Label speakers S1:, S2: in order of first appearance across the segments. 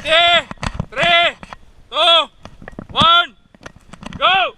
S1: Ready? 3, 2, 1, go!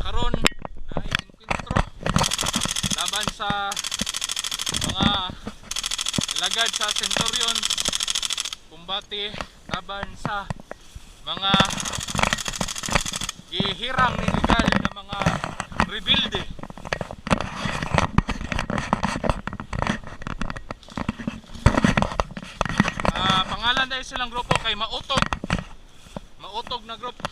S1: Karon na encuentro laban sa mga lagad sa Centurions, kumbati laban sa mga gihirang niligal na mga rebelde. Pangalan dahil silang grupo kay mautog na grupo.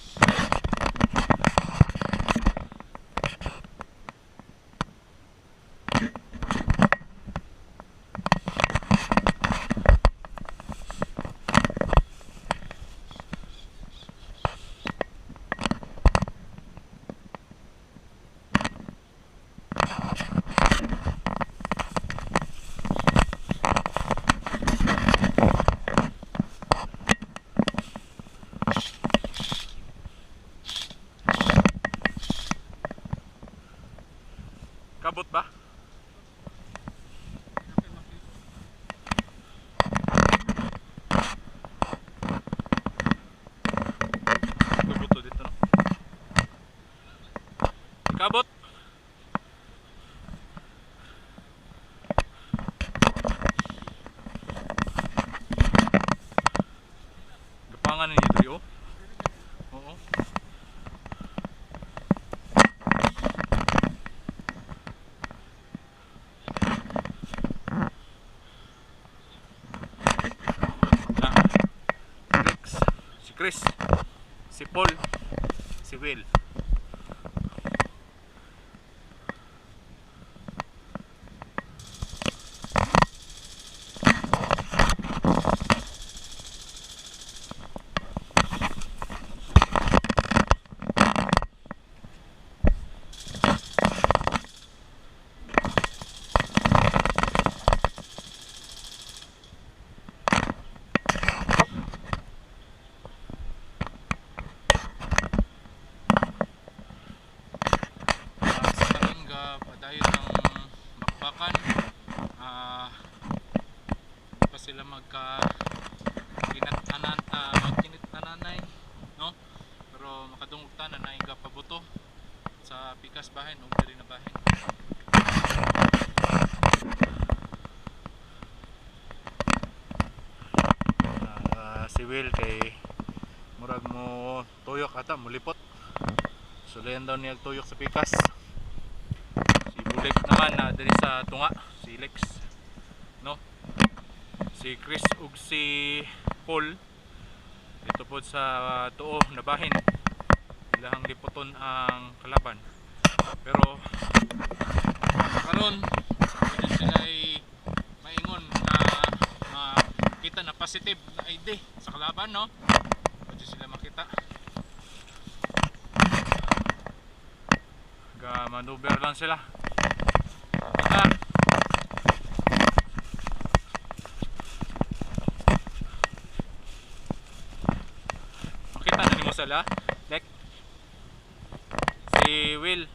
S1: Kabot ba? Kabot to dito, no? Kabot. Gapangan ni Toril. Oo. Chris, si Paul, si Will. Pa sila magkinit-ananay, no? Pero makadungugtan na naing pabuto sa pikas bahin o diri na bahin. Si Will kay murag mo tuyok ata mulipot. Sulayan daw niya tuyok sa pikas. Si Bulek naman na diri sa tunga, si Lex, no? Si Chris ug si Paul dito po sa tuo na bahin, ilahang lipoton ang kalaban. Pero karon pwede sila ay maingon na makita na positive na ID sa kalaban, no? Pwede sila makita maneuver lang sila. Makita na ni mo sila like si Will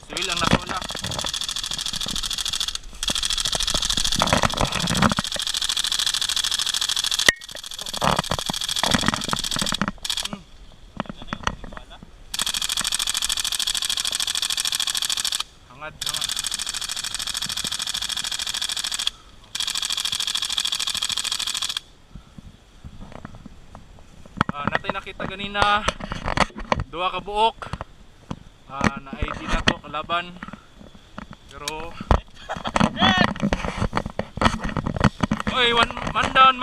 S1: ang nasola. Hangad. Natay nakita ganina duha ka buok na ID na to kalaban, pero oy, man down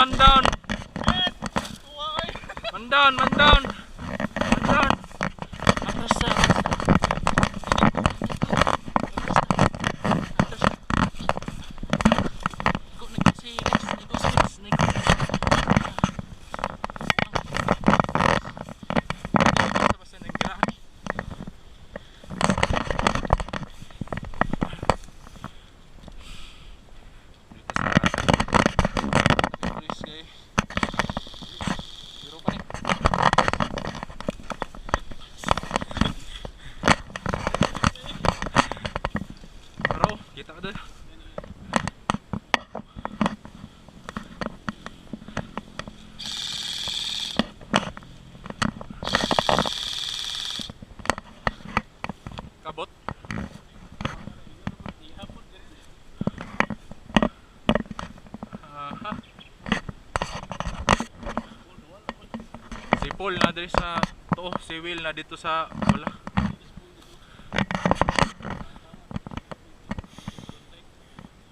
S1: Si Paul na diri sa to, si Will na dito sa wala.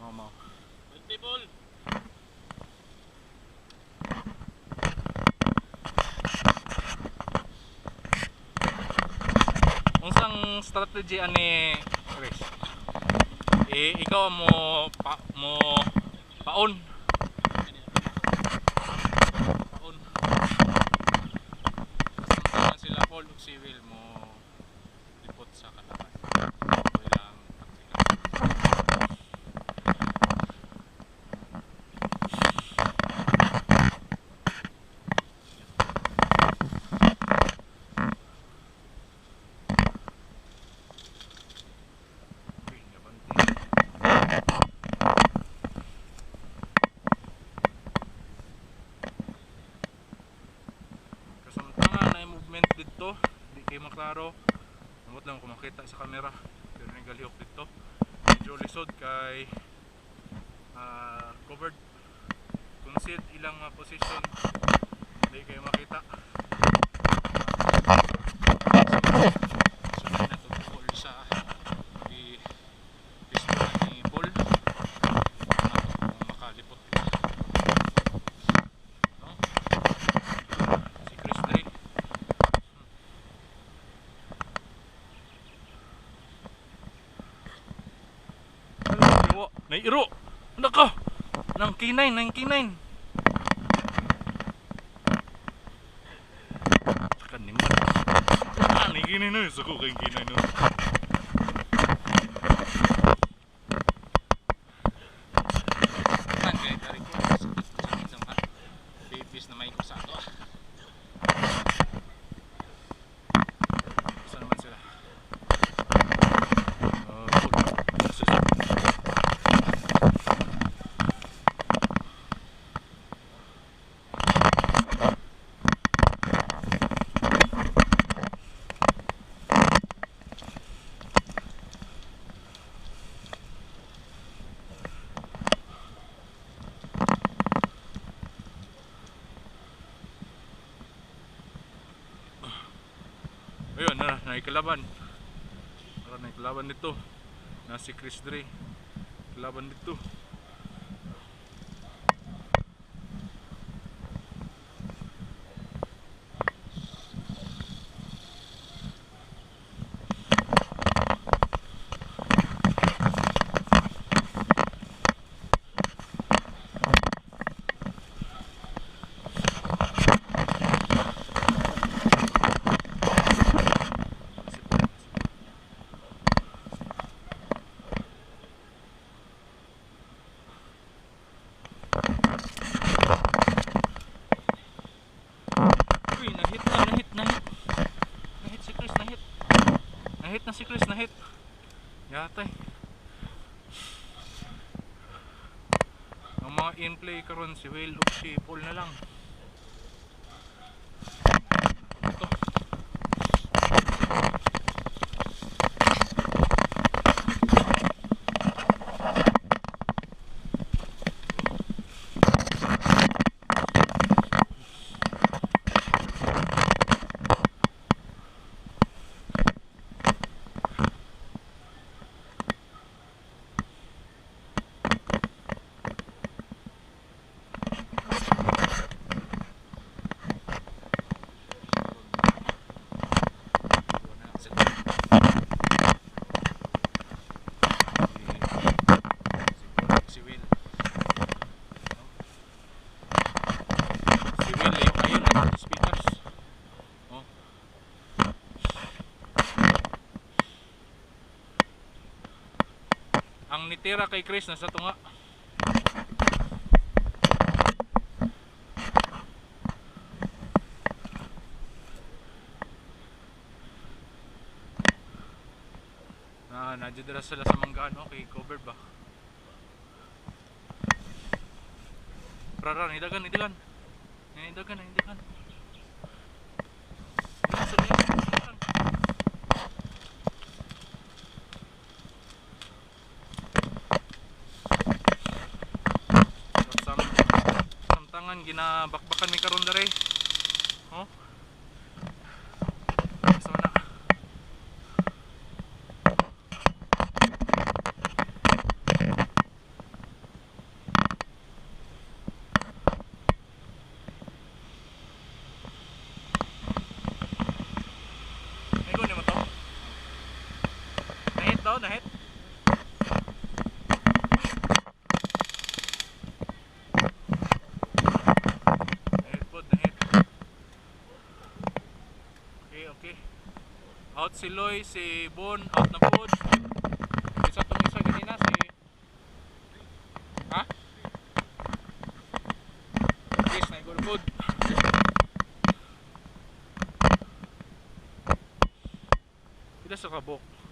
S1: Mama. Paul. Unsang strategy ani Chris? Ikaw mo paon. Sila Paul ug si Will mo lipot sa kalaban. Ilang movement dito, di kayo maklaro. Namot lang kung makita sa camera. Pero nagalihok dito. Medyo lisod kay covered. Concealed ilang position. Di kayo makita. So na ito Paul sa pistol ni Paul. Kung makalipot dito. Nairo! Ano ka? Nang K9, nang K9. Saka naman. Nang K9 na. Sako kayong K9 na. Man, kaya kari ko. Sakit ko sa babies na may kusado. Isa naman sila. Ayun, naikalaban. Naikalaban dito. Na si Chris Dre. Kalaban dito. Nahit na si Chris, nahit. Yatay. Ang mga in-play karon si Will o si Paul na lang. Ito. Ang nitira kay Chris nasa tunga. Nadyo dira sila sa manggaan. Okay, covered ba? Rara, nidagan. Nidagan. Samtangan ginabakbakan mi karon dere. Oh. out si Loy, si Bon, out na po. Isa itong isa ganina si... Ha? Chris na igor food. Ito sa kabok.